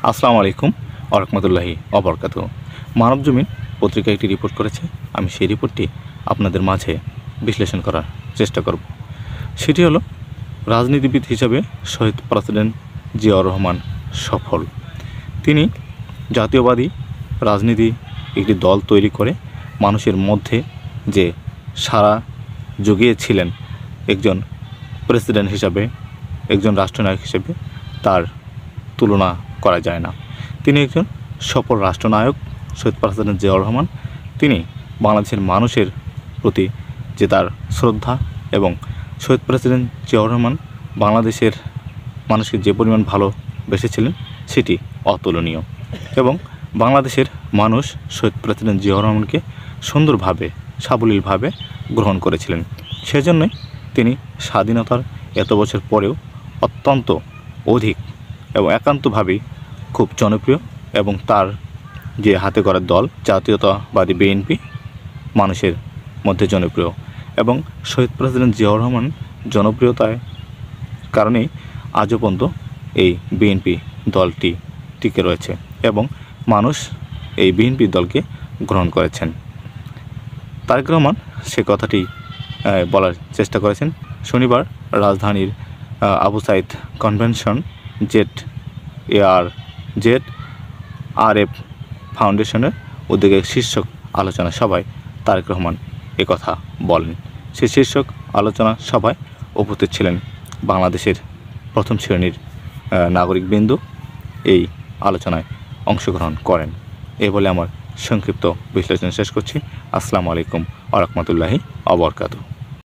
আসসালামু আলাইকুম ওয়া রাহমাতুল্লাহি ওয়া বারাকাতুহু। মানবজমিন পত্রিকা একটি রিপোর্ট করেছে, আমি সেই রিপোর্টটি আপনাদের মাঝে বিশ্লেষণ করার চেষ্টা করব। সেটি হলো, রাজনীতিবিদ হিসাবে শহীদ প্রেসিডেন্ট জিয়াউর রহমান সফল। তিনি জাতীয়বাদী রাজনীতি একটি দল তৈরি করে মানুষের মধ্যে যে সাড়া জুগিয়েছিলেন একজন প্রেসিডেন্ট হিসাবে, একজন রাষ্ট্রনায়ক হিসেবে, তার তুলনা করা যায় না। তিনি একজন সফল রাষ্ট্রনায়ক শহীদ প্রেসিডেন্ট জিয়াউর রহমান। তিনি বাংলাদেশের মানুষের প্রতি যে তার শ্রদ্ধা, এবং শহীদ প্রেসিডেন্ট জিয়াউর রহমান বাংলাদেশের মানুষকে যে পরিমাণ ভালোবেসেছিলেন সেটি অতুলনীয়। এবং বাংলাদেশের মানুষ শহীদ প্রেসিডেন্ট জিয়াউর রহমানকে সুন্দরভাবে, সাবলীলভাবে গ্রহণ করেছিলেন। সেজন্যই তিনি স্বাধীনতার এত বছর পরেও অত্যন্ত অধিক এবং একান্তভাবেই খুব জনপ্রিয়, এবং তার যে হাতে গড়া দল জাতীয়তাবাদী বিএনপি মানুষের মধ্যে জনপ্রিয়। এবং শহীদ প্রেসিডেন্ট জিয়াউর রহমান জনপ্রিয়তার কারণেই আজও পর্যন্ত এই বিএনপি দলটি টিকে রয়েছে, এবং মানুষ এই বিএনপি দলকে গ্রহণ করেছেন। তারেক রহমান সে কথাটি বলার চেষ্টা করেছেন শনিবার রাজধানীর আবু সাইদ কনভেনশন ZARF ফাউন্ডেশনের উদ্যোগে শীর্ষক আলোচনা সভায় তারেক রহমান একথা বলেন। সেই শীর্ষক আলোচনা সভায় উপস্থিত ছিলেন বাংলাদেশের প্রথম শ্রেণীর নাগরিকবৃন্দ, এই আলোচনায় অংশগ্রহণ করেন। এই বলে আমার সংক্ষিপ্ত বিশ্লেষণ শেষ করছি। আসসালামু আলাইকুম ওয়া রাহমাতুল্লাহি ওয়া বারাকাতুহু।